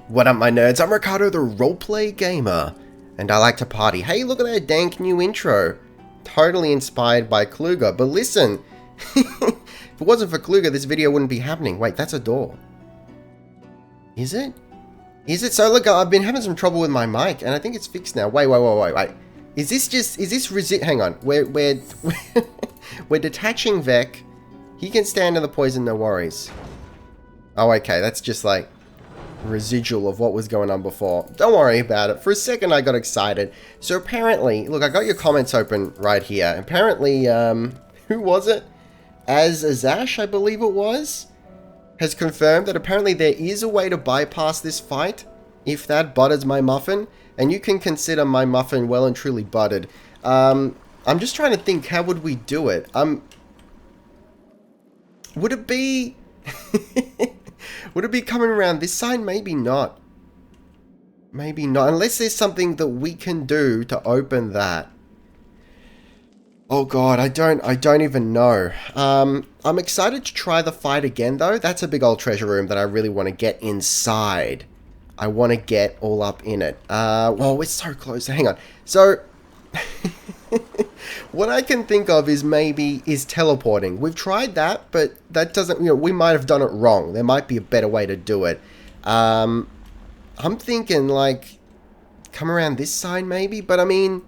What up, my nerds? I'm Riccardo, the Roleplay Gamer, and I like to party. Hey, look at that dank new intro. Totally inspired by Kluga. But listen, if it wasn't for Kluga, this video wouldn't be happening. Wait, that's a door. Is it? Is it? So look, I've been having some trouble with my mic, and I think it's fixed now. Wait. Is this hang on. We're detaching Vec. He can stand in the poison, no worries. Oh, okay, that's just like residual of what was going on before. Don't worry about it. For a second, I got excited. So apparently, look, I got your comments open right here. Apparently, who was it? Azash, I believe it was, has confirmed that apparently there is a way to bypass this fight if that butters my muffin, and you can consider my muffin well and truly buttered. I'm just trying to think, how would we do it? Would it be... Would it be coming around this side? Maybe not. Maybe not. Unless there's something that we can do to open that. Oh god, I don't even know. I'm excited to try the fight again though. That's a big old treasure room that I really want to get inside. I want to get all up in it. Well, we're so close. Hang on. So... what I can think of is teleporting. We've tried that, but that doesn't, we might have done it wrong. There might be a better way to do it. I'm thinking like come around this side maybe, but I mean,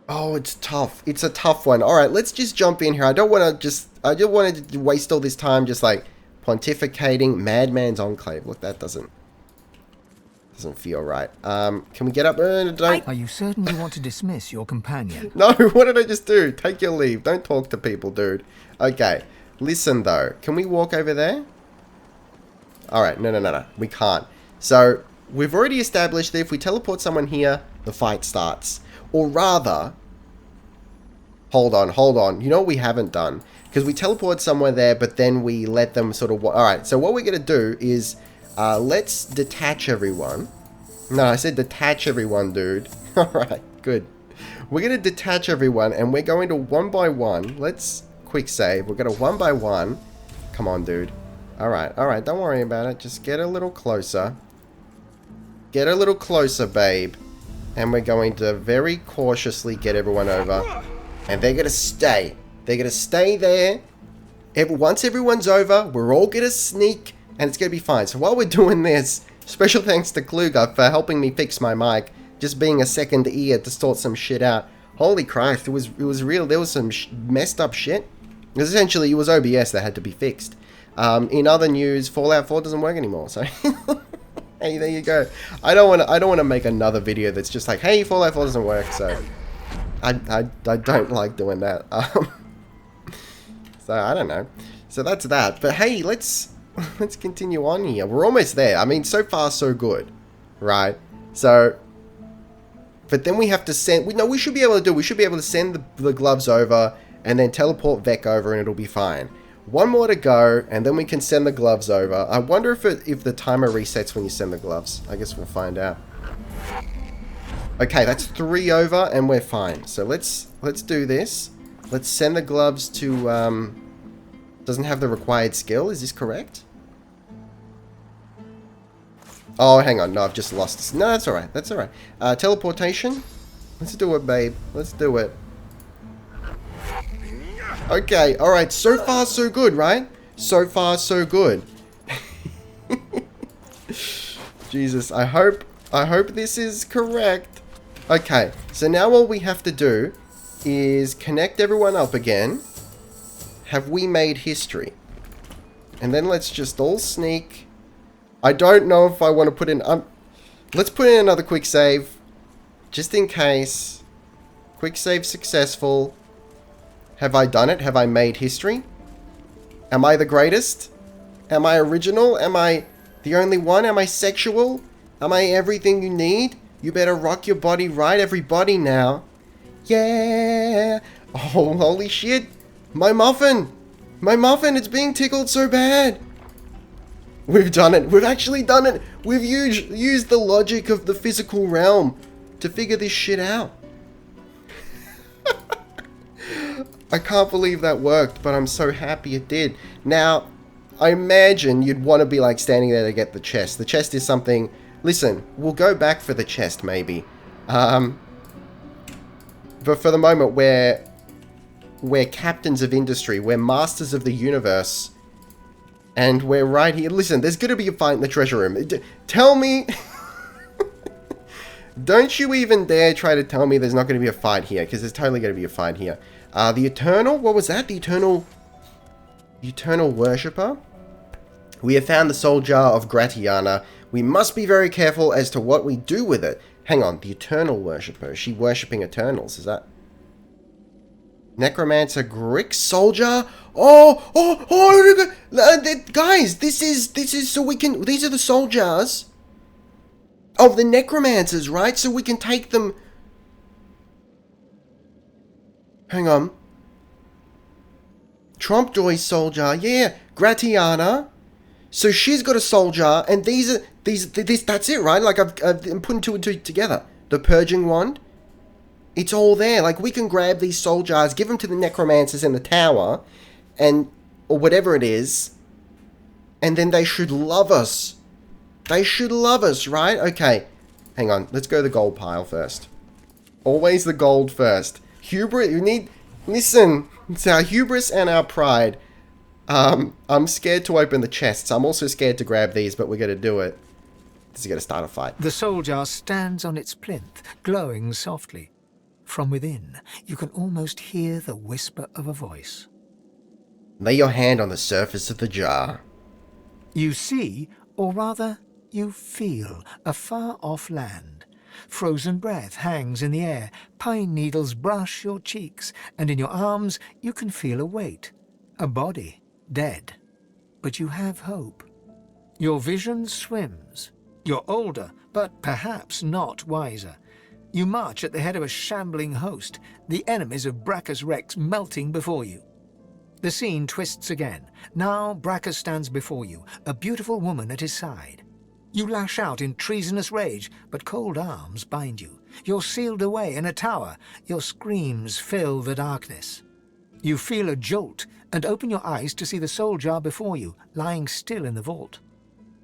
oh, it's tough. It's a tough one. All right, let's just jump in here. I don't want to waste all this time just like pontificating. Madman's Enclave. Look, that doesn't feel right. Can we get up? Are you certain you want to dismiss your companion? No, what did I just do? Take your leave. Don't talk to people, dude. Okay. Listen, though. Can we walk over there? Alright, no. We can't. So, we've already established that if we teleport someone here, the fight starts. Or rather... Hold on. You know what we haven't done? Because we teleport somewhere there, but then we let them sort of... Alright, so what we're going to do is... let's detach everyone. No, I said detach everyone, dude. Alright, good. We're going to detach everyone, and we're going to one by one. Let's quick save. We're going to one by one. Come on, dude. Alright, don't worry about it. Just get a little closer. Get a little closer, babe. And we're going to very cautiously get everyone over. And they're going to stay. They're going to stay there. Once everyone's over, we're all going to sneak. And it's going to be fine. So while we're doing this, special thanks to Kluga for helping me fix my mic. Just being a second ear to sort some shit out. Holy Christ, it was real. There was some messed up shit. Because essentially, it was OBS that had to be fixed. In other news, Fallout 4 doesn't work anymore. So, hey, there you go. I don't want to make another video that's just like, hey, Fallout 4 doesn't work. So, I don't like doing that. So I don't know. So that's that. But hey, let's continue on here. We're almost there. I mean, so far so good, right? So, but then we have to send... we should be able to send the gloves over and then teleport Vec over and it'll be fine. One more to go and then we can send the gloves over. I wonder if the timer resets when you send the gloves. I guess we'll find out. Okay, that's 3 over and we're fine. So let's do this. Let's send the gloves to... doesn't have the required skill. Is this correct? Oh, hang on. No, I've just lost. No, that's alright. That's alright. Teleportation? Let's do it, babe. Let's do it. Okay, alright. So far, so good, right? So far, so good. Jesus, I hope this is correct. Okay, so now all we have to do is connect everyone up again. Have we made history? And then let's just all sneak... I don't know if I want to put in... let's put in another quick save. Just in case. Quick save successful. Have I done it? Have I made history? Am I the greatest? Am I original? Am I the only one? Am I sexual? Am I everything you need? You better rock your body right, everybody, now. Yeah! Oh, holy shit! My muffin! My muffin! It's being tickled so bad! We've done it. We've actually done it. We've used the logic of the physical realm to figure this shit out. I can't believe that worked, but I'm so happy it did. Now, I imagine you'd want to be like standing there to get the chest. The chest is something... Listen, we'll go back for the chest maybe. But for the moment, we're captains of industry. We're masters of the universe. And we're right here. Listen, there's going to be a fight in the treasure room. Tell me... Don't you even dare try to tell me there's not going to be a fight here, because there's totally going to be a fight here. The Eternal? What was that? The Eternal Worshipper? We have found the soul jar of Gratiana. We must be very careful as to what we do with it. Hang on, the Eternal Worshipper. Is she worshipping Eternals? Is that... Necromancer Grix Soldier? Guys, this is so we can... These are the soul jars of the necromancers, right? So we can take them... Hang on. Trompdoy's soul jar. Yeah, Gratiana. So she's got a soul jar, and that's it, right? Like, I'm putting two and two together. The Purging Wand. It's all there. Like, we can grab these soul jars, give them to the necromancers in the tower, or whatever it is, and then they should love us. They should love us, right? Okay. Hang on. Let's go to the gold pile first. Always the gold first. Hubris, you need... Listen, it's our hubris and our pride. I'm scared to open the chests. I'm also scared to grab these, but we're going to do it. This is going to start a fight. The soul jar stands on its plinth, glowing softly. From within, you can almost hear the whisper of a voice. Lay your hand on the surface of the jar. You see, or rather, you feel a far-off land. Frozen breath hangs in the air, pine needles brush your cheeks, and in your arms you can feel a weight, a body, dead. But you have hope. Your vision swims. You're older, but perhaps not wiser. You march at the head of a shambling host, the enemies of Braccus Rex melting before you. The scene twists again. Now Braccus stands before you, a beautiful woman at his side. You lash out in treasonous rage, but cold arms bind you. You're sealed away in a tower. Your screams fill the darkness. You feel a jolt and open your eyes to see the soul jar before you, lying still in the vault.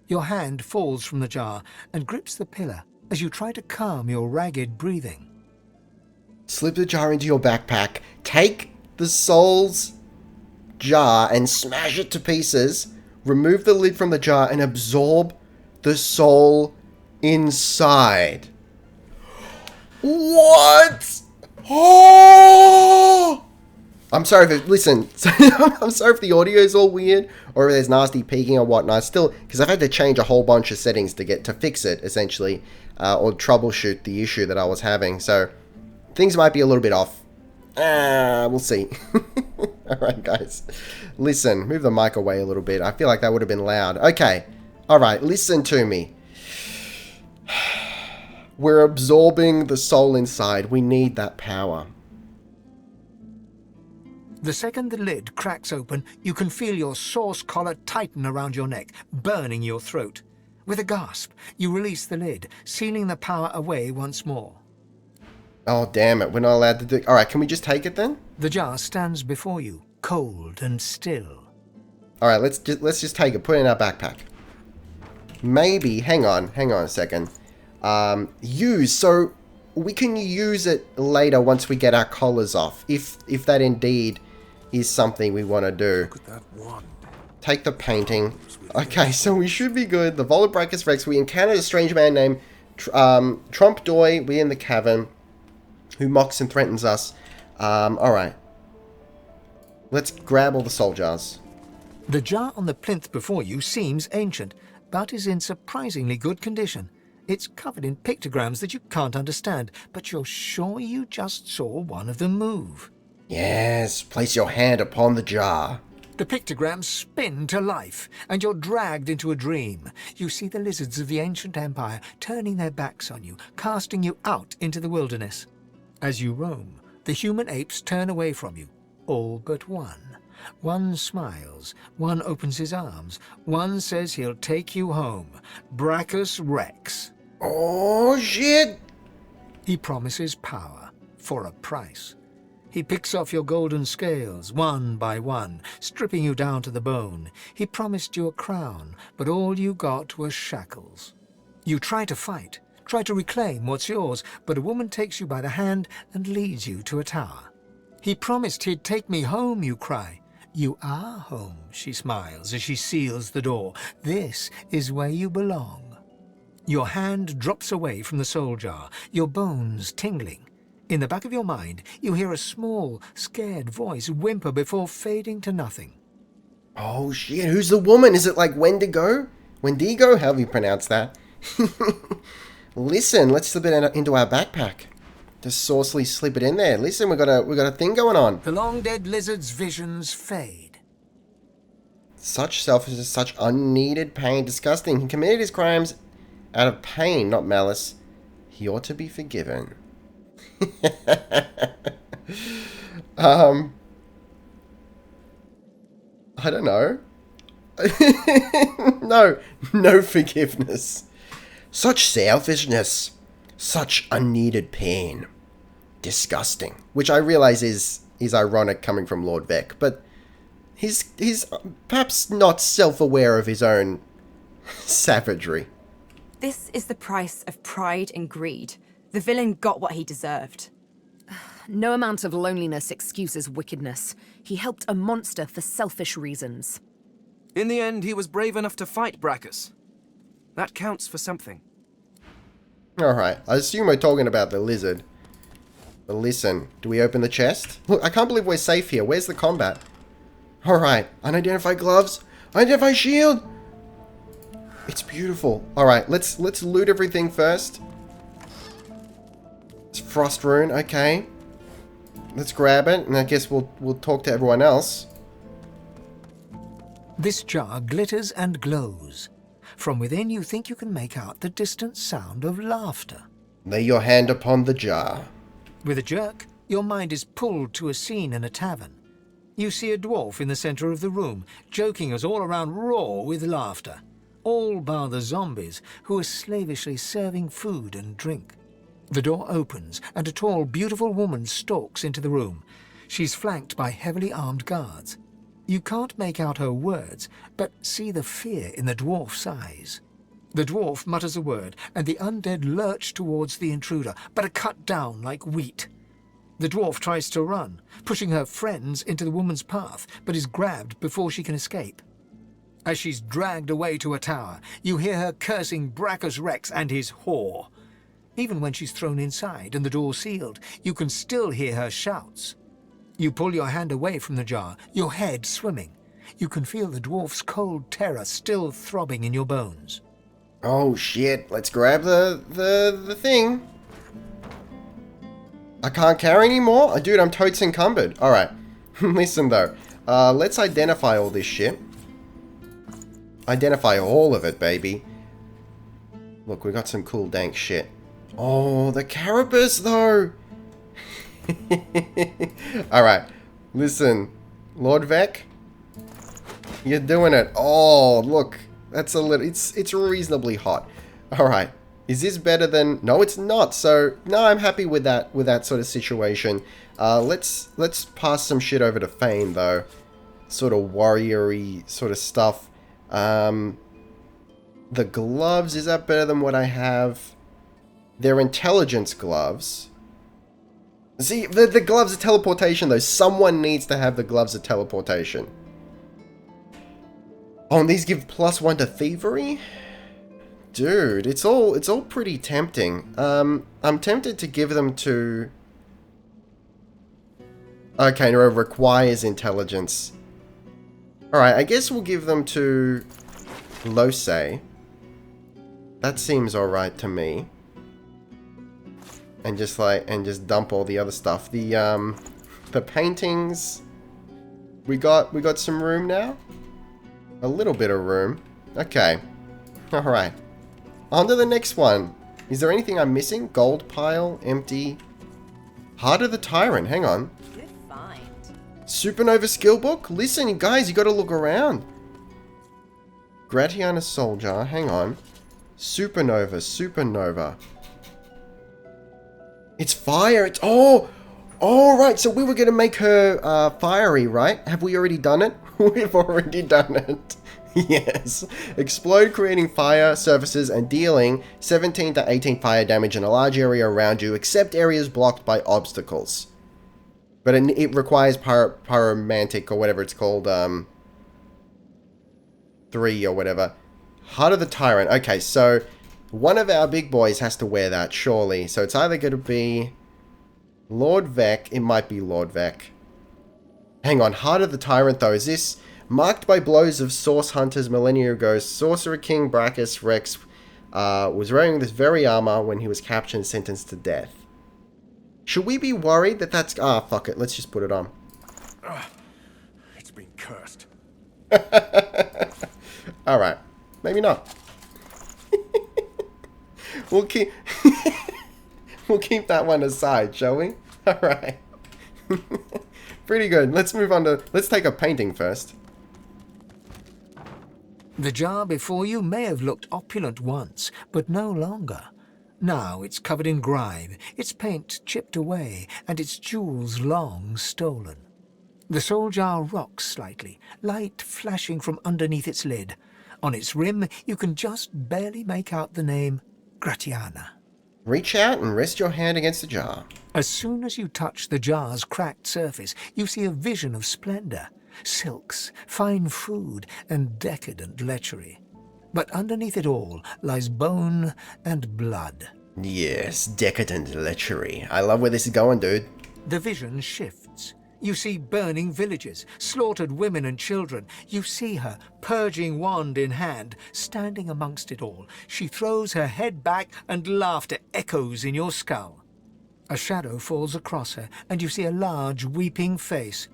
Your hand falls from the jar and grips the pillar as you try to calm your ragged breathing. Slip the jar into your backpack. Take the soul's jar and smash it to pieces. Remove the lid from the jar and absorb the soul inside. What? Oh! I'm sorry if listen, I'm sorry if the audio is all weird or if there's nasty peaking or whatnot. Still, because I've had to change a whole bunch of settings to fix it, essentially, or troubleshoot the issue that I was having. So, things might be a little bit off. We'll see. Alright, guys. Listen, move the mic away a little bit. I feel like that would have been loud. Okay. Alright, listen to me. We're absorbing the soul inside. We need that power. The second the lid cracks open, you can feel your source collar tighten around your neck, burning your throat. With a gasp, you release the lid, sealing the power away once more. Oh, damn it. We're not allowed to do... Alright, can we just take it then? The jar stands before you, cold and still. Alright, let's just take it. Put it in our backpack. Maybe... Hang on a second. Use. So, we can use it later once we get our collars off. If that indeed is something we want to do. Look at that wand. Take the painting. Okay, so we should be good. The Vault of Braccus Rex. We encountered a strange man named Trompdoy. We're in the cavern. Who mocks and threatens us. Alright. Let's grab all the soul jars. The jar on the plinth before you seems ancient, but is in surprisingly good condition. It's covered in pictograms that you can't understand, but you're sure you just saw one of them move. Yes, place your hand upon the jar. The pictograms spin to life, and you're dragged into a dream. You see the lizards of the ancient empire turning their backs on you, casting you out into the wilderness. As you roam, the human apes turn away from you, all but one. One smiles, one opens his arms, one says he'll take you home. Braccus Rex. Oh, shit! He promises power for a price. He picks off your golden scales, one by one, stripping you down to the bone. He promised you a crown, but all you got was shackles. You try to fight, try to reclaim what's yours, but a woman takes you by the hand and leads you to a tower. He promised he'd take me home, you cry. You are home, she smiles as she seals the door. This is where you belong. Your hand drops away from the soul jar, your bones tingling. In the back of your mind, you hear a small, scared voice whimper before fading to nothing. Oh shit, who's the woman? Is it like Wendigo? Wendigo? However you pronounce that. Listen, let's slip it into our backpack. Just saucily slip it in there. Listen, we got a thing going on. The long-dead lizard's visions fade. Such selfishness, such unneeded pain. Disgusting. He committed his crimes out of pain, not malice. He ought to be forgiven. I don't know. No forgiveness. Such selfishness. Such unneeded pain. Disgusting. Which I realize is ironic coming from Lord Vec, but he's perhaps not self-aware of his own savagery. This is the price of pride and greed. The villain got what he deserved. No amount of loneliness excuses wickedness. He helped a monster for selfish reasons. In the end, he was brave enough to fight Braccus. That counts for something. Alright, I assume we're talking about the lizard. But listen, do we open the chest? Look, I can't believe we're safe here. Where's the combat? Alright, unidentified gloves. Unidentified shield! It's beautiful. Alright, let's loot everything first. It's frost rune, okay. Let's grab it, and I guess we'll talk to everyone else. This jar glitters and glows. From within you think you can make out the distant sound of laughter. Lay your hand upon the jar. With a jerk, your mind is pulled to a scene in a tavern. You see a dwarf in the center of the room, joking us all around roar with laughter. All bar the zombies, who are slavishly serving food and drink. The door opens, and a tall, beautiful woman stalks into the room. She's flanked by heavily armed guards. You can't make out her words, but see the fear in the dwarf's eyes. The dwarf mutters a word, and the undead lurch towards the intruder, but are cut down like wheat. The dwarf tries to run, pushing her friends into the woman's path, but is grabbed before she can escape. As she's dragged away to a tower, you hear her cursing Braccus Rex and his whore. Even when she's thrown inside and the door sealed, you can still hear her shouts. You pull your hand away from the jar, your head swimming. You can feel the dwarf's cold terror still throbbing in your bones. Oh shit, let's grab the thing. I can't carry anymore? Dude, I'm totes encumbered. Alright, listen though. Let's identify all this shit. Identify all of it, baby. Look, we got some cool dank shit. Oh, the carapace though! Alright, listen. Lord Vec, you're doing it. Oh, look. That's a little... It's reasonably hot. Alright. Is this better than... No, it's not. So, no, I'm happy with that sort of situation. Let's pass some shit over to Fane, though. Sort of warrior-y sort of stuff. The gloves, is that better than what I have? They're intelligence gloves. See, the gloves of teleportation, though. Someone needs to have the gloves of teleportation. Oh, and these give +1 to thievery? Dude, it's all pretty tempting. I'm tempted to give them to... Okay, no, it requires intelligence. Alright, I guess we'll give them to Lose. That seems alright to me. And just dump all the other stuff. The paintings. We got some room now? A little bit of room. Okay. Alright. On to the next one. Is there anything I'm missing? Gold pile, empty. Heart of the Tyrant, hang on. Good find. Supernova skill book? Listen, you guys, you gotta look around. Gratiana Soul Jar, hang on. Supernova. It's fire, it's... Oh! Oh, right. So we were going to make her fiery, right? Have we already done it? We've already done it. Yes. Explode, creating fire surfaces and dealing 17 to 18 fire damage in a large area around you, except areas blocked by obstacles. But it requires pyromantic or whatever it's called, 3 or whatever. Heart of the Tyrant. Okay, so one of our big boys has to wear that, surely. So it's either going to be Lord Vec. It might be Lord Vec. Hang on, Heart of the Tyrant though. Is this marked by blows of Source Hunters millennia ago? Sorcerer King Braccus Rex was wearing this very armor when he was captured and sentenced to death. Should we be worried that that's... Ah, fuck it. Let's just put it on. It's been cursed. Alright. Maybe not. We'll keep... we'll keep that one aside, shall we? Alright. Pretty good. Let's move on to... Let's take a painting first. The jar before you may have looked opulent once, but no longer. Now it's covered in grime, its paint chipped away, and its jewels long stolen. The soul jar rocks slightly, light flashing from underneath its lid. On its rim, you can just barely make out the name Gratiana. Reach out and rest your hand against the jar. As soon as you touch the jar's cracked surface, you see a vision of splendor, silks, fine food, and decadent lechery. But underneath it all lies bone and blood. Yes, decadent lechery. I love where this is going, dude. The vision shifts. You see burning villages, slaughtered women and children. You see her, purging wand in hand, standing amongst it all. She throws her head back and laughter echoes in your skull. A shadow falls across her, and you see a large, weeping face.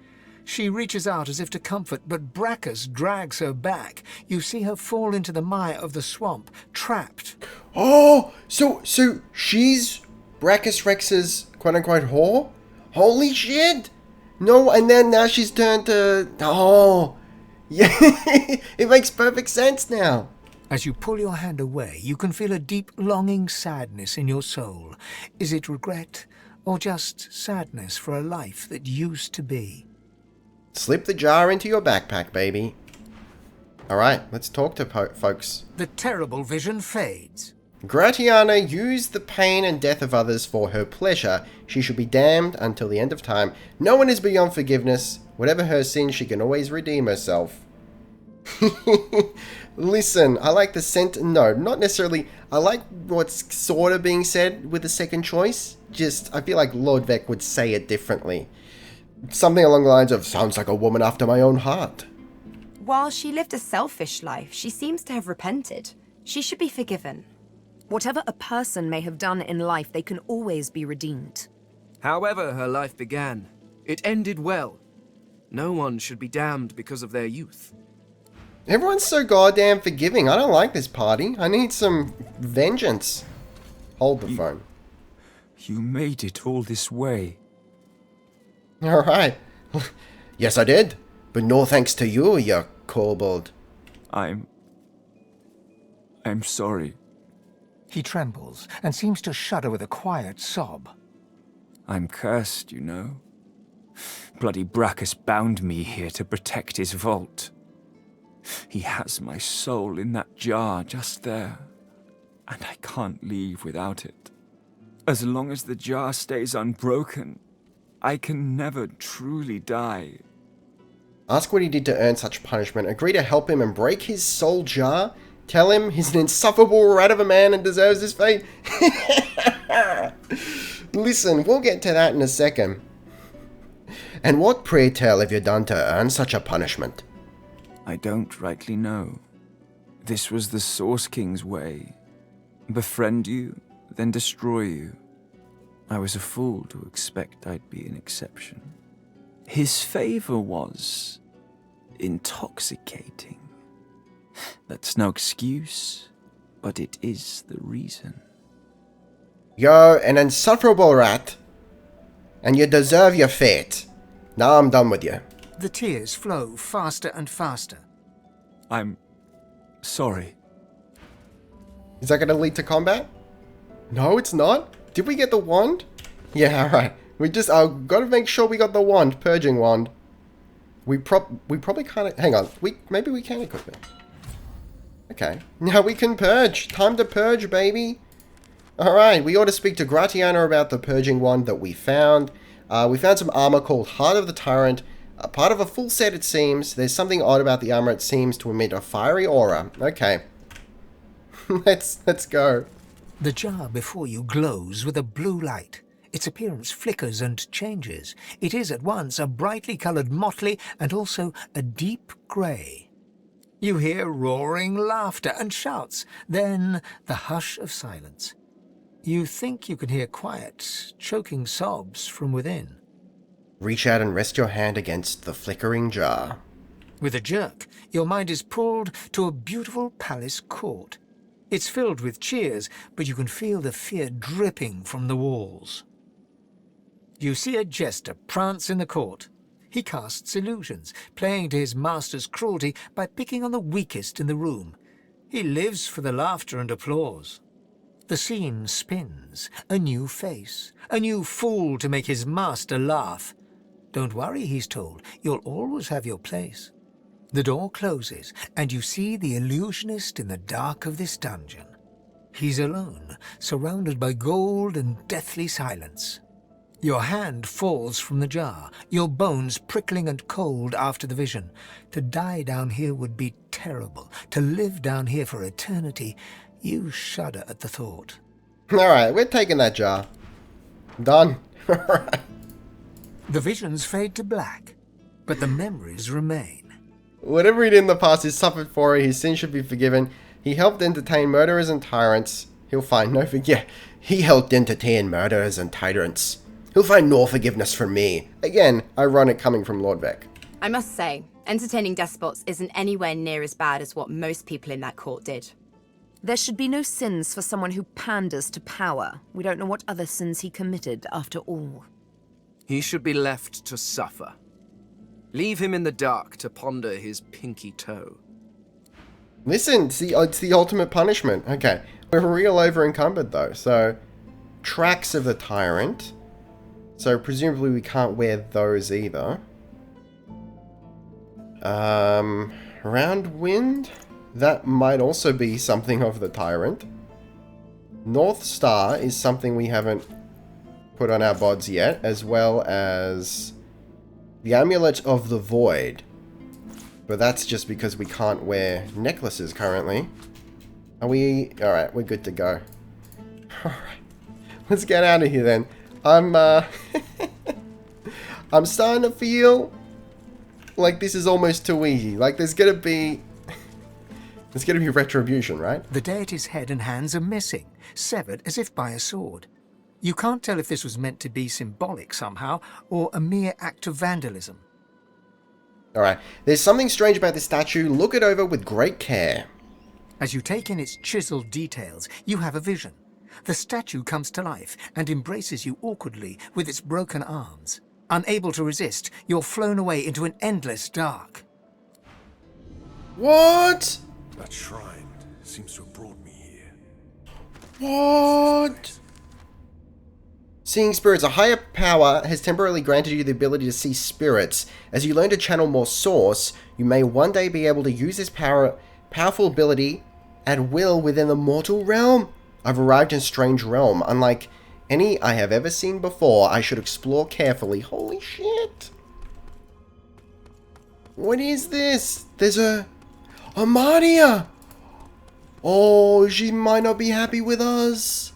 She reaches out as if to comfort, but Braccus drags her back. You see her fall into the mire of the swamp, trapped. Oh, so she's Braccus Rex's quote-unquote whore? Holy shit! No, and then now she's turned to... Oh, yeah, it makes perfect sense now. As you pull your hand away, you can feel a deep, longing sadness in your soul. Is it regret, or just sadness for a life that used to be? Slip the jar into your backpack, baby. Alright, let's talk to folks. The terrible vision fades. Gratiana used the pain and death of others for her pleasure. She should be damned until the end of time. No one is beyond forgiveness. Whatever her sin, she can always redeem herself. Listen, I like the no, not necessarily. I like what's sort of being said with the second choice. Just, I feel like Lord Vec would say it differently. Something along the lines of, sounds like a woman after my own heart. While she lived a selfish life, she seems to have repented. She should be forgiven. Whatever a person may have done in life, they can always be redeemed. However her life began, it ended well. No one should be damned because of their youth. Everyone's so goddamn forgiving. I don't like this party. I need some vengeance. Hold the phone. You made it all this way. Alright. Yes, I did. But no thanks to you, you kobold. I'm sorry. He trembles and seems to shudder with a quiet sob. I'm cursed, you know. Bloody Braccus bound me here to protect his vault. He has my soul in that jar just there, and I can't leave without it. As long as the jar stays unbroken, I can never truly die. Ask what he did to earn such punishment. Agree to help him and break his soul jar. Tell him he's an insufferable rat of a man and deserves his fate. Listen, we'll get to that in a second. And what, pray tell, have you done to earn such a punishment? I don't rightly know. This was the Source King's way. Befriend you, then destroy you. I was a fool to expect I'd be an exception. His favor was intoxicating. That's no excuse, but it is the reason. You're an insufferable rat, and you deserve your fate. Now I'm done with you. The tears flow faster and faster. I'm sorry. Is that going to lead to combat? No, it's not. Did we get the wand? Yeah, alright. We just got to make sure we got the wand, purging wand. We probably can't. Hang on. Maybe we can equip it. Okay. Now we can purge. Time to purge, baby. All right. We ought to speak to Gratiana about the purging wand that we found. We found some armor called Heart of the Tyrant. Part of a full set, it seems. There's something odd about the armor. It seems to emit a fiery aura. Okay. Let's go. The jar before you glows with a blue light. Its appearance flickers and changes. It is at once a brightly coloured motley and also a deep grey. You hear roaring laughter and shouts, then the hush of silence. You think you can hear quiet, choking sobs from within. Reach out and rest your hand against the flickering jar. With a jerk, your mind is pulled to a beautiful palace court. It's filled with cheers, but you can feel the fear dripping from the walls. You see a jester prance in the court. He casts illusions, playing to his master's cruelty by picking on the weakest in the room. He lives for the laughter and applause. The scene spins, a new face, a new fool to make his master laugh. Don't worry, he's told, you'll always have your place. The door closes, and you see the illusionist in the dark of this dungeon. He's alone, surrounded by gold and deathly silence. Your hand falls from the jar, your bones prickling and cold after the vision. To die down here would be terrible. To live down here for eternity, you shudder at the thought. Alright, we're taking that jar. Done. Alright. The visions fade to black, but the memories remain. Whatever he did in the past is suffered for it. His sins should be forgiven. He helped entertain murderers and tyrants. He'll find no He helped entertain murderers and tyrants. He'll find no forgiveness from me. Again, ironic coming from Lord Vec. I must say, entertaining despots isn't anywhere near as bad as what most people in that court did. There should be no sins for someone who panders to power. We don't know what other sins he committed, after all. He should be left to suffer. Leave him in the dark to ponder his pinky toe. Listen, it's the ultimate punishment. Okay, we're real over encumbered though. So, tracks of the tyrant. So presumably we can't wear those either. Round wind? That might also be something of the tyrant. North Star is something we haven't put on our bods yet, as well as the Amulet of the Void. But that's just because we can't wear necklaces currently. Are we... Alright, we're good to go. Alright. Let's get out of here then. I'm starting to feel like this is almost too easy. Like there's gonna be retribution, right? The deity's head and hands are missing, severed as if by a sword. You can't tell if this was meant to be symbolic somehow, or a mere act of vandalism. Alright, there's something strange about this statue. Look it over with great care. As you take in its chiseled details, you have a vision. The statue comes to life and embraces you awkwardly with its broken arms. Unable to resist, you're flown away into an endless dark. What? That shrine seems to have brought me here. What? Seeing spirits. A higher power has temporarily granted you the ability to see spirits. As you learn to channel more source, you may one day be able to use this powerful ability at will within the mortal realm. I've arrived in a strange realm, unlike any I have ever seen before. I should explore carefully. Holy shit. What is this? There's a Amadia. Oh, she might not be happy with us.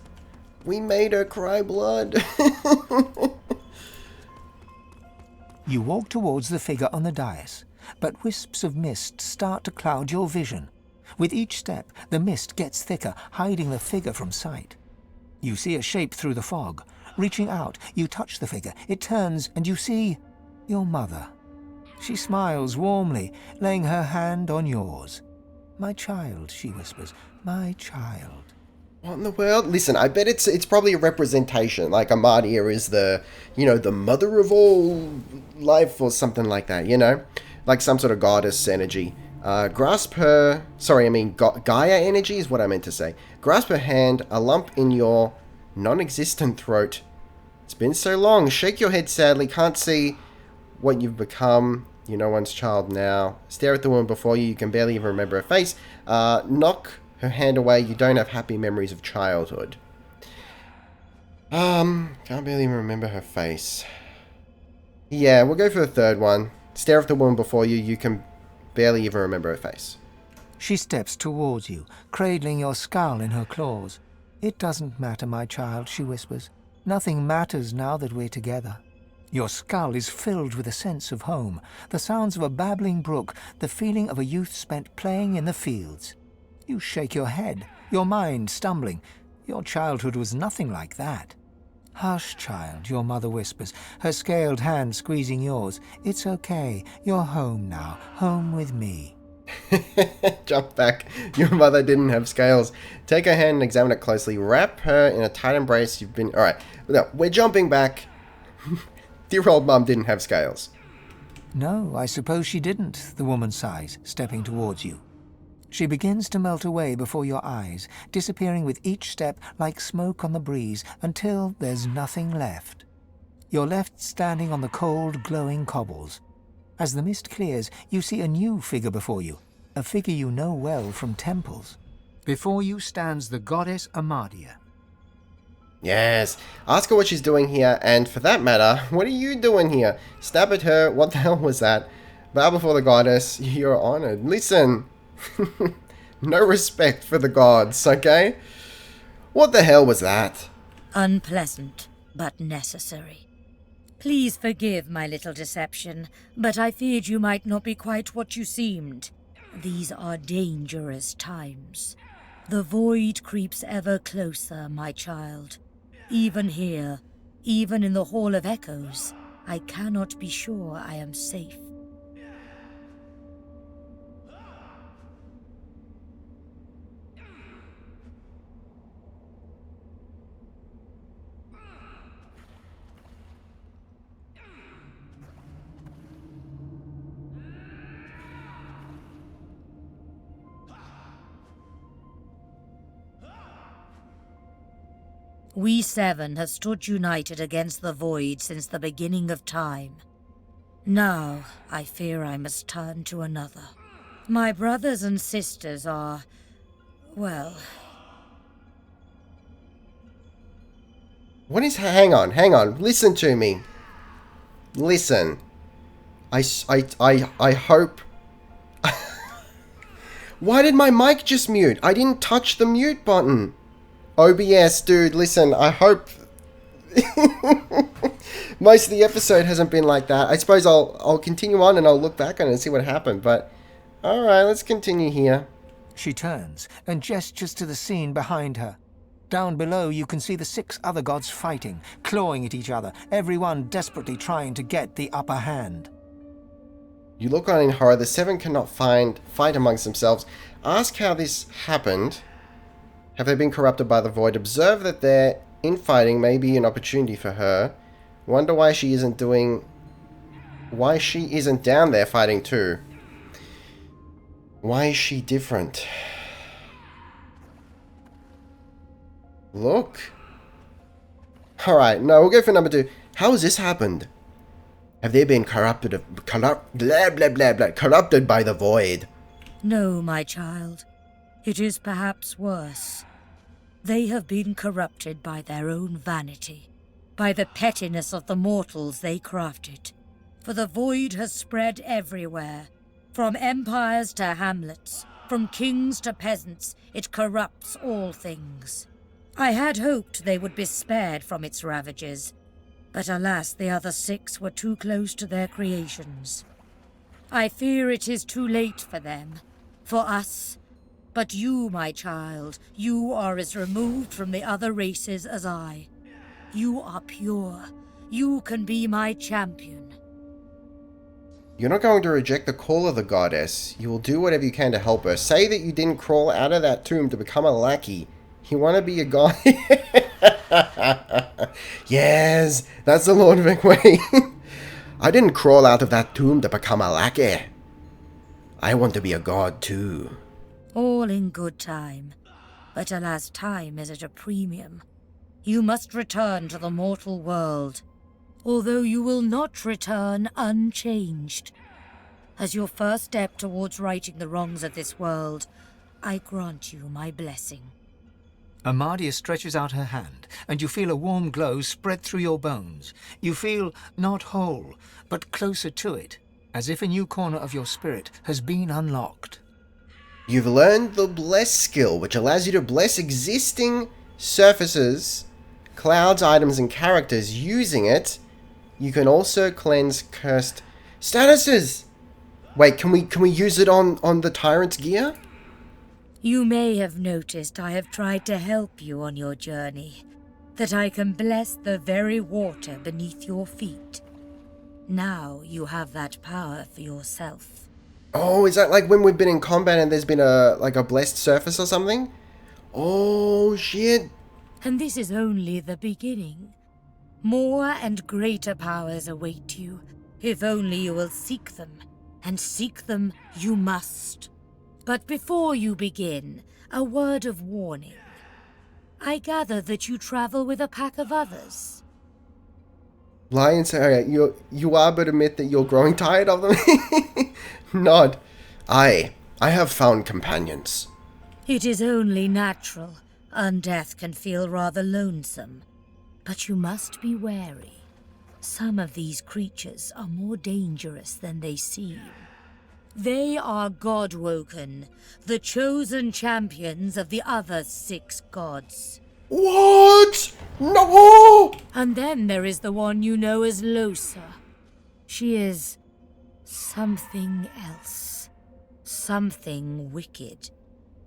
We made her cry blood. You walk towards the figure on the dais, but wisps of mist start to cloud your vision. With each step, the mist gets thicker, hiding the figure from sight. You see a shape through the fog. Reaching out, you touch the figure. It turns, and you see your mother. She smiles warmly, laying her hand on yours. "My child," she whispers, "my child." What in the world? Listen, I bet it's probably a representation. Like Amadia is the, the mother of all life or something like that, Like some sort of goddess energy. Grasp her... Sorry, I mean Gaia energy is what I meant to say. Grasp her hand, a lump in your non-existent throat It's been so long. Shake your head sadly. Can't see what you've become. You're no one's child now. Stare at the woman before you. You can barely even remember her face. Knock her hand away. You don't have happy memories of childhood. Can't barely even remember her face. Yeah, we'll go for the third one. Stare at the woman before you. You can barely even remember her face. She steps towards you, cradling your skull in her claws. It doesn't matter, my child, she whispers. Nothing matters now that we're together. Your skull is filled with a sense of home, the sounds of a babbling brook, the feeling of a youth spent playing in the fields. You shake your head, your mind stumbling. Your childhood was nothing like that. Hush, child, your mother whispers, her scaled hand squeezing yours. It's okay. You're home now, home with me. Jump back. Your mother didn't have scales. Take her hand and examine it closely. Wrap her in a tight embrace. You've been... Alright, no, we're jumping back. Dear old mum didn't have scales. No, I suppose she didn't, the woman sighs, stepping towards you. She begins to melt away before your eyes, disappearing with each step like smoke on the breeze, until there's nothing left. You're left standing on the cold, glowing cobbles. As the mist clears, you see a new figure before you, a figure you know well from temples. Before you stands the goddess Amadia. Yes. Ask her what she's doing here, and for that matter, what are you doing here? Stab at her. What the hell was that? Bow before the goddess. You're honored. Listen. No respect for the gods, okay? What the hell was that? Unpleasant, but necessary. Please forgive my little deception, but I feared you might not be quite what you seemed. These are dangerous times. The void creeps ever closer, my child. Even here, even in the Hall of Echoes, I cannot be sure I am safe. We seven have stood united against the void since the beginning of time. Now, I fear I must turn to another. My brothers and sisters are, well... What is... Hang on. Listen to me. Listen. I hope... Why did my mic just mute? I didn't touch the mute button. OBS, dude, listen, I hope... Most of the episode hasn't been like that. I suppose I'll continue on and I'll look back on it and see what happened, but... Alright, let's continue here. She turns and gestures to the scene behind her. Down below you can see the 6 other gods fighting, clawing at each other, everyone desperately trying to get the upper hand. You look on in horror. The 7 cannot fight amongst themselves. Ask how this happened. Have they been corrupted by the void? Observe that their infighting may be an opportunity for her. Wonder why she isn't down there fighting too. Why is she different? Look. Alright, no, we'll go for number 2. How has this happened? Have they been corrupted by the void? No, my child. It is perhaps worse. They have been corrupted by their own vanity, by the pettiness of the mortals they crafted. For the void has spread everywhere. From empires to hamlets, from kings to peasants, it corrupts all things. I had hoped they would be spared from its ravages, but alas, the other 6 were too close to their creations. I fear it is too late for them, for us. But you, my child, you are as removed from the other races as I. You are pure. You can be my champion. You're not going to reject the call of the goddess. You will do whatever you can to help her. Say that you didn't crawl out of that tomb to become a lackey. You want to be a god? Yes, that's the Lord of Equity. I didn't crawl out of that tomb to become a lackey. I want to be a god too. All in good time. But alas, time is at a premium. You must return to the mortal world, although you will not return unchanged. As your first step towards righting the wrongs of this world, I grant you my blessing. Amadia stretches out her hand, and you feel a warm glow spread through your bones. You feel not whole, but closer to it, as if a new corner of your spirit has been unlocked. You've learned the Bless skill, which allows you to bless existing surfaces, clouds, items, and characters. Using it, you can also cleanse cursed statuses. Wait, can we use it on the Tyrant's gear? You may have noticed I have tried to help you on your journey, that I can bless the very water beneath your feet. Now you have that power for yourself. Oh, is that like when we've been in combat and there's been a blessed surface or something? Oh, shit. And this is only the beginning. More and greater powers await you, if only you will seek them. And seek them you must. But before you begin, a word of warning. I gather that you travel with a pack of others. Lion say, you are but admit that you're growing tired of them. Nod. I have found companions. It is only natural. Undeath can feel rather lonesome. But you must be wary. Some of these creatures are more dangerous than they seem. They are God-woken, the chosen champions of the other 6 gods. What? No! And then there is the one you know as Losa. She is something else. Something wicked.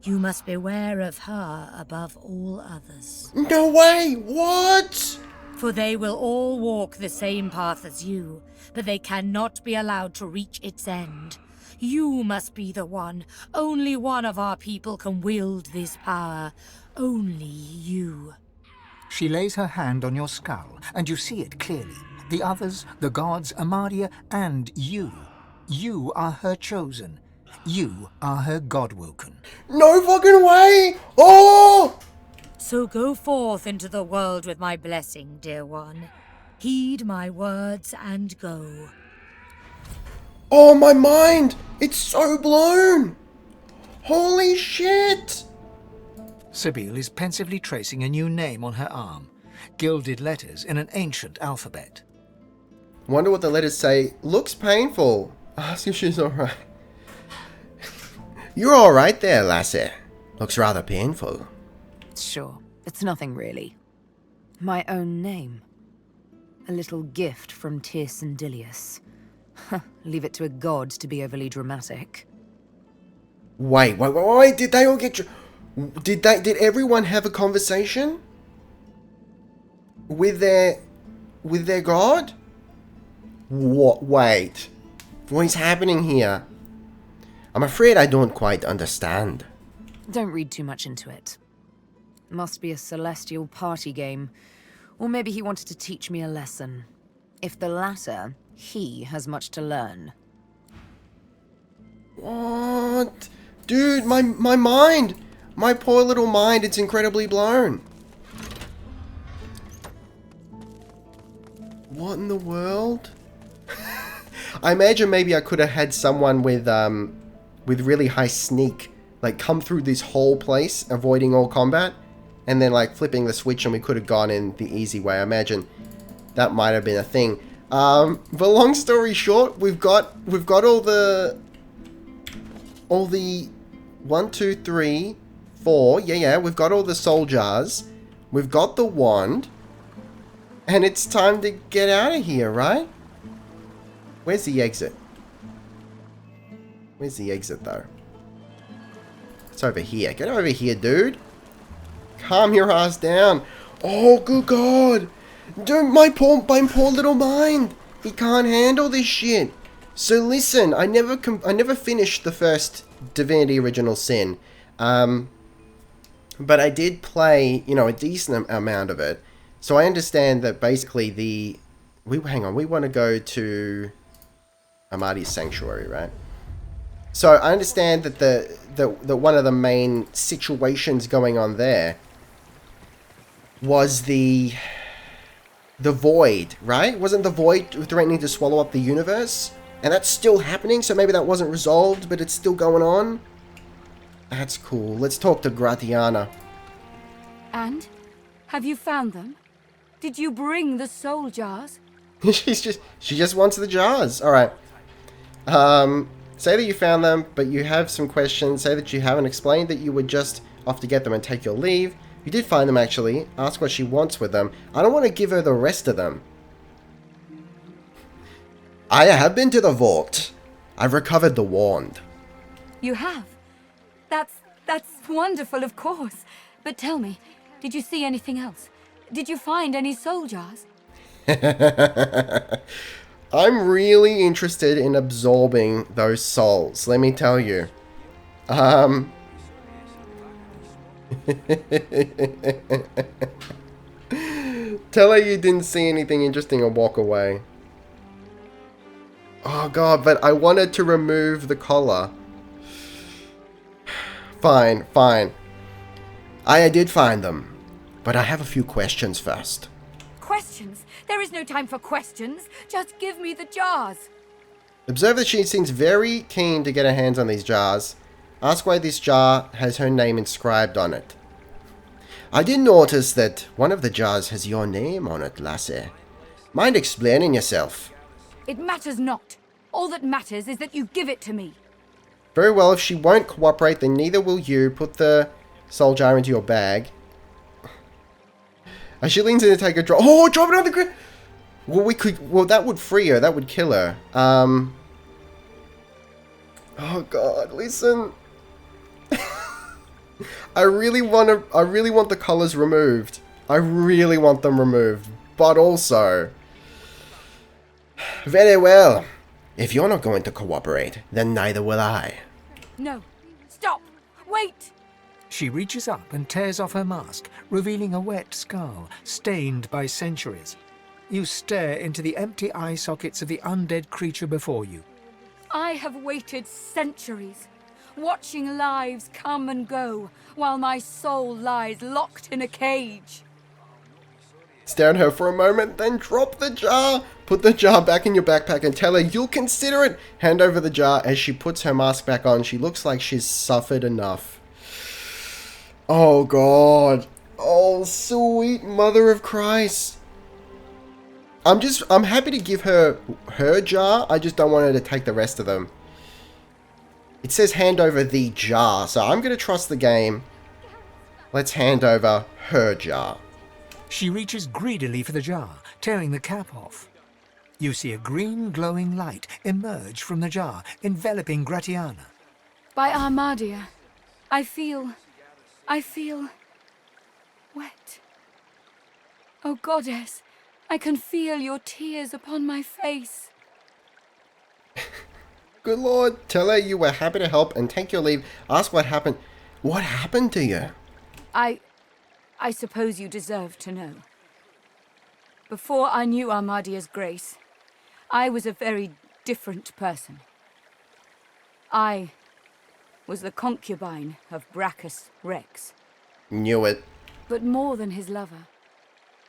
You must beware of her above all others. No way! What? For they will all walk the same path as you, but they cannot be allowed to reach its end. You must be the one. Only one of our people can wield this power. Only you. She lays her hand on your skull, and you see it clearly. The others, the gods, Amadia, and you. You are her chosen. You are her God-woken. No fucking way! Oh! So go forth into the world with my blessing, dear one. Heed my words and go. Oh, my mind! It's so blown! Holy shit! Sibyl is pensively tracing a new name on her arm, gilded letters in an ancient alphabet. Wonder what the letters say. Looks painful. Ask if she's alright. You're alright there, lassie. Looks rather painful. Sure, it's nothing really. My own name. A little gift from Tyrsendilius. Leave it to a god to be overly dramatic. Wait, did they all get... Did everyone have a conversation? With their god? What? Wait. What is happening here? I'm afraid I don't quite understand. Don't read too much into it. Must be a celestial party game. Or maybe he wanted to teach me a lesson. If the latter, he has much to learn. What? Dude, my mind! My poor little mind, it's incredibly blown. What in the world? I imagine maybe I could have had someone with really high sneak, like come through this whole place, avoiding all combat, and then like flipping the switch and we could have gone in the easy way. I imagine that might have been a thing. But long story short, we've got all the 1, 2, 3, 4. Yeah, we've got all the soul jars. We've got the wand. And it's time to get out of here, right? Where's the exit? Where's the exit, though? It's over here. Get over here, dude. Calm your ass down. Oh, good God. Dude, my poor little mind. He can't handle this shit. So listen, I never finished the first Divinity Original Sin. But I did play, a decent amount of it. So I understand that basically hang on, we want to go to Amadi's Sanctuary, right? So I understand that the one of the main situations going on there was the void, right? Wasn't the void threatening to swallow up the universe? And that's still happening, so maybe that wasn't resolved, but it's still going on? That's cool. Let's talk to Gratiana. And? Have you found them? Did you bring the soul jars? She just wants the jars. Alright. Say that you found them, but you have some questions. Say that you haven't explained that you were just off to get them and take your leave. You did find them, actually. Ask what she wants with them. I don't want to give her the rest of them. I have been to the vault. I've recovered the wand. You have? That's wonderful, of course. But tell me, did you see anything else? Did you find any soul jars? I'm really interested in absorbing those souls, let me tell you. Tell her you didn't see anything interesting and walk away. Oh god, but I wanted to remove the collar. Fine, fine. I did find them, but I have a few questions first. Questions? There is no time for questions. Just give me the jars. Observe that she seems very keen to get her hands on these jars. Ask why this jar has her name inscribed on it. I did notice that one of the jars has your name on it, lassie. Mind explaining yourself? It matters not. All that matters is that you give it to me. Very well, if she won't cooperate, then neither will you. Put the soul jar into your bag. As she leans in to take a drop. Oh, drop it on the ground! Well, that would free her. That would kill her. Oh god, listen. I really want the colors removed. I really want them removed. But also, very well. If you're not going to cooperate, then neither will I. No. Stop. Wait. She reaches up and tears off her mask, revealing a wet skull, stained by centuries. You stare into the empty eye sockets of the undead creature before you. I have waited centuries, watching lives come and go, while my soul lies locked in a cage. Stare at her for a moment, then drop the jar. Put the jar back in your backpack and tell her you'll consider it. Hand over the jar. As she puts her mask back on, she looks like she's suffered enough. Oh god. Oh, sweet mother of Christ. I'm happy to give her jar. I just don't want her to take the rest of them. It says hand over the jar, so I'm going to trust the game. Let's hand over her jar. She reaches greedily for the jar, tearing the cap off. You see a green glowing light emerge from the jar, enveloping Gratiana. By Armadia, I feel wet. Oh goddess, I can feel your tears upon my face. Good lord, tell her you were happy to help and take your leave. Ask what happened. What happened to you? I suppose you deserve to know. Before I knew Armadia's grace, I was a very different person. I was the concubine of Braccus Rex. Knew it. But more than his lover,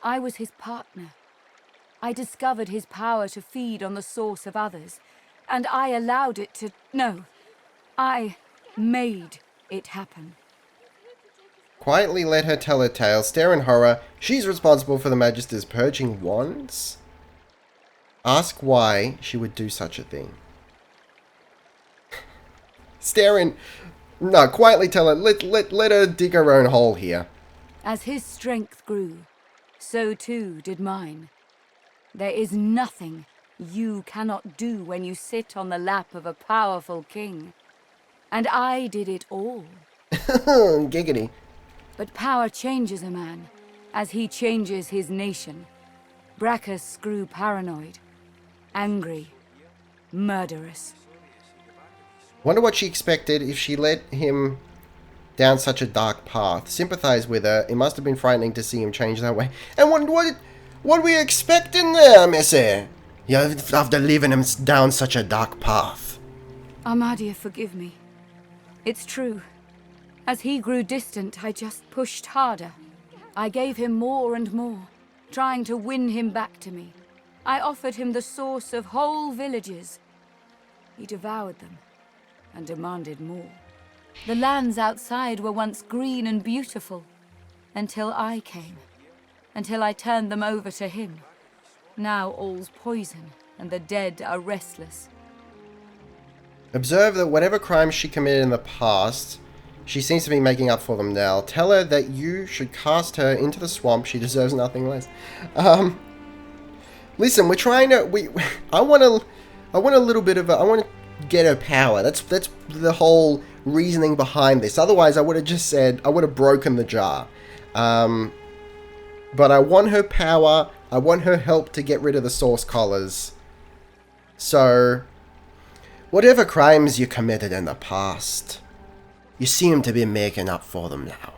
I was his partner. I discovered his power to feed on the source of others, and I allowed it to... No, I made it happen. Quietly let her tell her tale. Stare in horror. She's responsible for the Magister's purging wands? Ask why she would do such a thing. Stare in... No, quietly tell her. Let her dig her own hole here. As his strength grew, so too did mine. There is nothing you cannot do when you sit on the lap of a powerful king. And I did it all. Giggity. But power changes a man, as he changes his nation. Braccus grew paranoid, angry, murderous. Wonder what she expected if she let him down such a dark path. Sympathize with her. It must have been frightening to see him change that way. And what were we expecting there, missy? You after leaving him down such a dark path. Armadia, forgive me. It's true. As he grew distant, I just pushed harder. I gave him more and more, trying to win him back to me. I offered him the source of whole villages. He devoured them and demanded more. The lands outside were once green and beautiful, until I came, until I turned them over to him. Now all's poison, and the dead are restless. Observe that whatever crimes she committed in the past, she seems to be making up for them now. Tell her that you should cast her into the swamp. She deserves nothing less. Listen, we're trying to... I want a little bit of a... I want to get her power. That's the whole reasoning behind this. Otherwise, I would have just said... I would have broken the jar. But I want her power. I want her help to get rid of the source collars. So... whatever crimes you committed in the past, you seem to be making up for them now.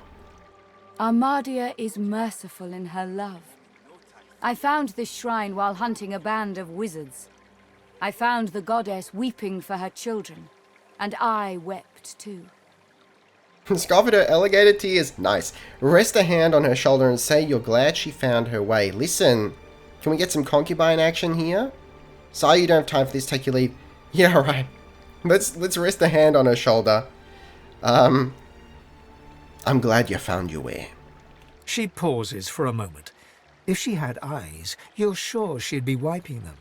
Armadia is merciful in her love. I found this shrine while hunting a band of wizards. I found the goddess weeping for her children, and I wept too. Scoffed her alligator tears. Nice. Rest a hand on her shoulder and say you're glad she found her way. Listen, can we get some concubine action here? Sorry, you don't have time for this. Take your leave. Yeah, right. Let's rest a hand on her shoulder. I'm glad you found your way. She pauses for a moment. If she had eyes, you're sure she'd be wiping them.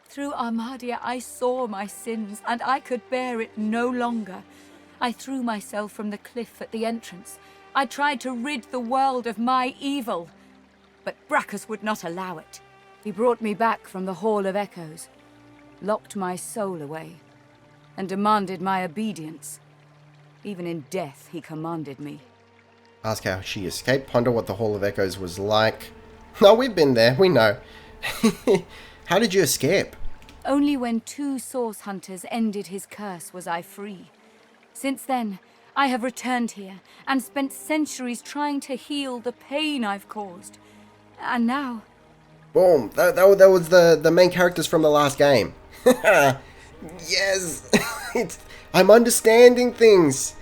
Through Armadia, I saw my sins, and I could bear it no longer. I threw myself from the cliff at the entrance. I tried to rid the world of my evil. But Braccus would not allow it. He brought me back from the Hall of Echoes, locked my soul away, and demanded my obedience. Even in death, he commanded me. Ask how she escaped. Ponder what the Hall of Echoes was like. No, we've been there. We know. How did you escape? Only when 2 source hunters ended his curse was I free. Since then, I have returned here and spent centuries trying to heal the pain I've caused. And now... Boom. That was the main characters from the last game. Yes. I'm understanding things.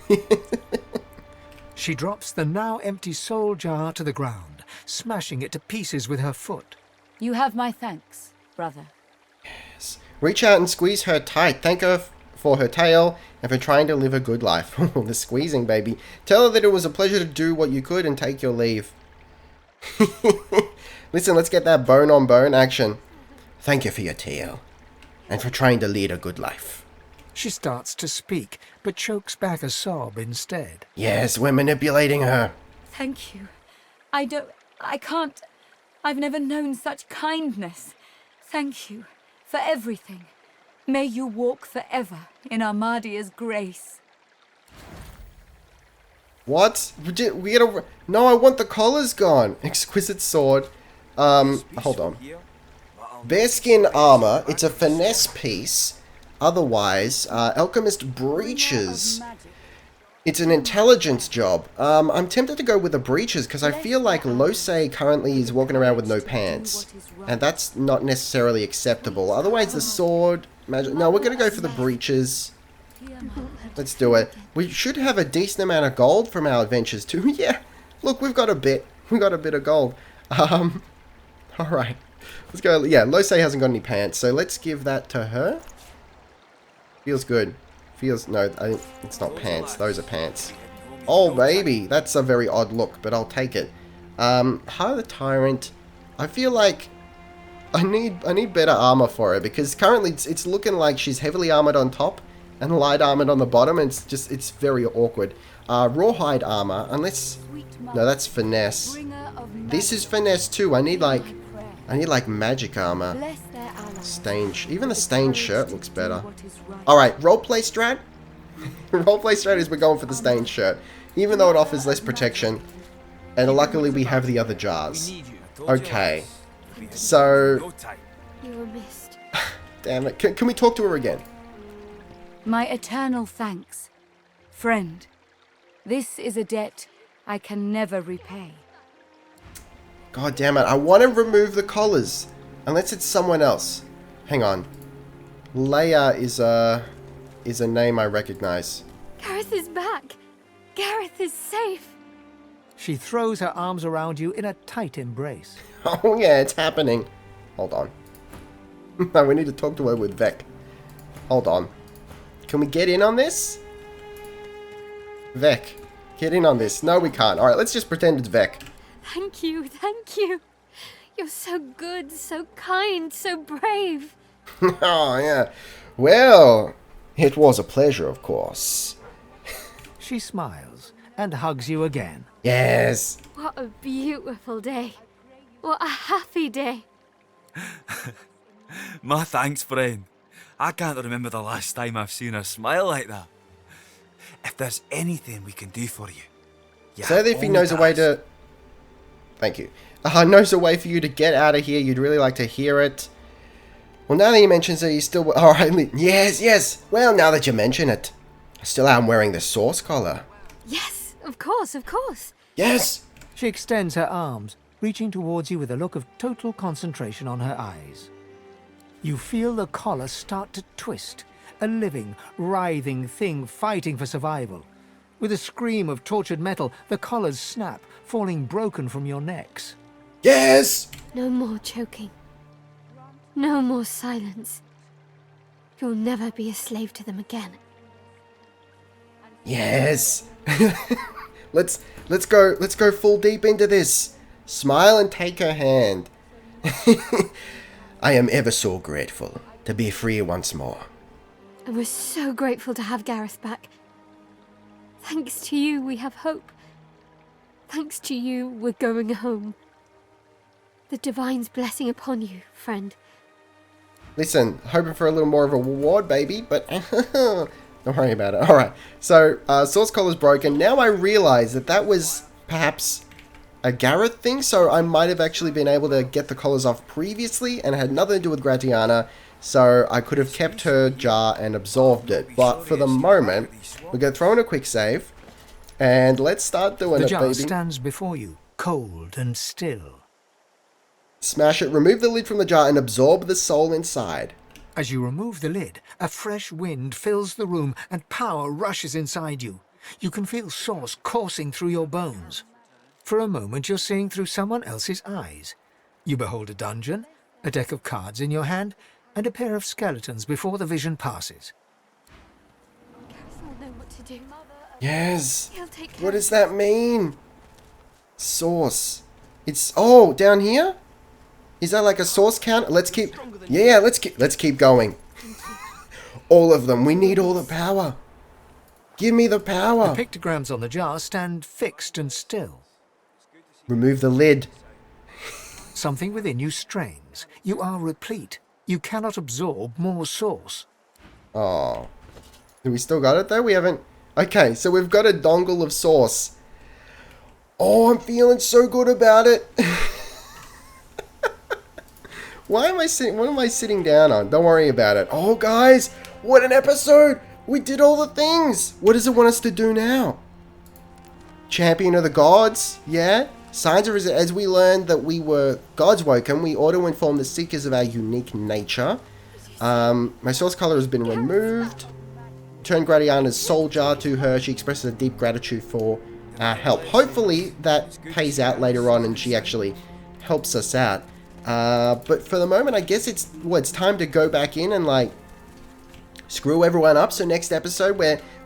She drops the now empty soul jar to the ground, smashing it to pieces with her foot. You have my thanks, brother. Yes. Reach out and squeeze her tight. Thank her for her tail and for trying to live a good life. The squeezing, baby. Tell her that it was a pleasure to do what you could and take your leave. Listen, let's get that bone-on-bone action. Thank you for your tail and for trying to lead a good life. She starts to speak, but chokes back a sob instead. Yes, we're manipulating her. Thank you. I can't... I've never known such kindness. Thank you for everything. May you walk forever in Armadia's grace. What? We gotta... No, I want the collars gone. Exquisite sword. Hold on. Bearskin armor. It's a finesse piece. Otherwise, alchemist breeches. It's an intelligence job. I'm tempted to go with the breeches because I feel like Losei currently is walking around with no pants. And that's not necessarily acceptable. Otherwise, the sword... Magic... No, we're going to go for the breeches. Let's do it. We should have a decent amount of gold from our adventures too. Yeah, look, we've got a bit. We've got a bit of gold. Alright. Let's go. Yeah, Losei hasn't got any pants, so let's give that to her. Feels good. Feels... No, it's not pants. Those are pants. Oh, baby. That's a very odd look, but I'll take it. Heart of the Tyrant. I feel like I need better armor for her, because currently it's looking like she's heavily armored on top and light armored on the bottom, and it's very awkward. Rawhide armor, unless... No, that's finesse. This is finesse too. I need like magic armor. Even the stained shirt looks better. Alright, roleplay strat. Roleplay strat is we're going for the stained shirt. Even though it offers less protection. And luckily we have the other jars. Okay. So... You were missed. Damn it. Can we talk to her again? My eternal thanks, friend. This is a debt I can never repay. God damn it. I want to remove the collars. Unless it's someone else. Hang on. Leia is a name I recognize. Gareth is back. Gareth is safe. She throws her arms around you in a tight embrace. Oh yeah, it's happening. Hold on. No, we need to talk to her with Vec. Hold on. Can we get in on this? Vec, get in on this. No, we can't. Alright, let's just pretend it's Vec. Thank you, thank you. You're so good, so kind, so brave. Oh, yeah. Well, it was a pleasure, of course. She smiles and hugs you again. Yes. What a beautiful day. What a happy day. My thanks, friend. I can't remember the last time I've seen her smile like that. If there's anything we can do for you. So if he knows a way to... Thank you. Knows a way for you to get out of here, you'd really like to hear it. Well, now that you mention it, you still... Alright, yes, yes. Well, now that you mention it. I still am wearing the source collar. Yes, of course, of course. Yes. She extends her arms, reaching towards you with a look of total concentration on her eyes. You feel the collar start to twist, a living, writhing thing fighting for survival. With a scream of tortured metal, the collars snap, falling broken from your necks. Yes! No more choking. No more silence. You'll never be a slave to them again. Yes. Let's go full deep into this. Smile and take her hand. I am ever so grateful to be free once more. And we're so grateful to have Gareth back. Thanks to you, we have hope. Thanks to you, we're going home. The Divine's blessing upon you, friend. Listen, hoping for a little more of a reward, baby, but don't worry about it. Alright, so source collar's broken. Now I realize that that was perhaps a Gareth thing, so I might have actually been able to get the collars off previously, and it had nothing to do with Gratiana, so I could have kept her jar and absorbed it. But for the moment, we're going to throw in a quick save, and let's start doing it, baby. The jar stands before you, cold and still. Smash it, remove the lid from the jar, and absorb the soul inside. As you remove the lid, a fresh wind fills the room and power rushes inside you. You can feel source coursing through your bones. For a moment, you're seeing through someone else's eyes. You behold a dungeon, a deck of cards in your hand, and a pair of skeletons before the vision passes. Gareth will know what to do. Yes. He'll take care What does that mean? Source. It's... Oh, down here? Is that like a source count? Let's keep... Yeah, let's keep going. All of them. We need all the power. Give me the power. The pictograms on the jar stand fixed and still. Remove the lid. Something within you strains. You are replete. You cannot absorb more source. Oh. Do we still got it though? We haven't... Okay, so we've got a dongle of source. Oh, I'm feeling so good about it. Why am I sitting... What am I sitting down on? Don't worry about it. Oh, guys. What an episode. We did all the things. What does it want us to do now? Champion of the gods. Yeah. Signs of... As we learned that we were gods woken, we auto-inform the seekers of our unique nature. My source color has been removed. Turn Gratiana's soul jar to her. She expresses a deep gratitude for our help. Hopefully that pays out later on and she actually helps us out. But for the moment, I guess it's time to go back in and like screw everyone up. So next episode,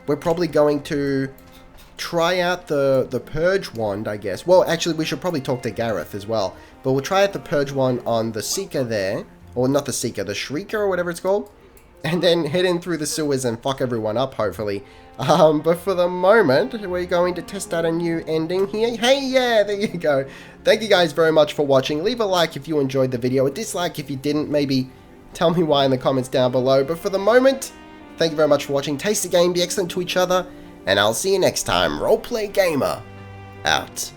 we're probably going to try out the Purge Wand, I guess. Well, actually, we should probably talk to Gareth as well. But we'll try out the Purge Wand on the Seeker there. Or not the Seeker, the Shrieker or whatever it's called. And then head in through the sewers and fuck everyone up, hopefully. But for the moment, we're going to test out a new ending here. Hey, yeah, there you go. Thank you guys very much for watching. Leave a like if you enjoyed the video, a dislike if you didn't. Maybe tell me why in the comments down below. But for the moment, thank you very much for watching. Taste the game, be excellent to each other, and I'll see you next time. Roleplay Gamer, out.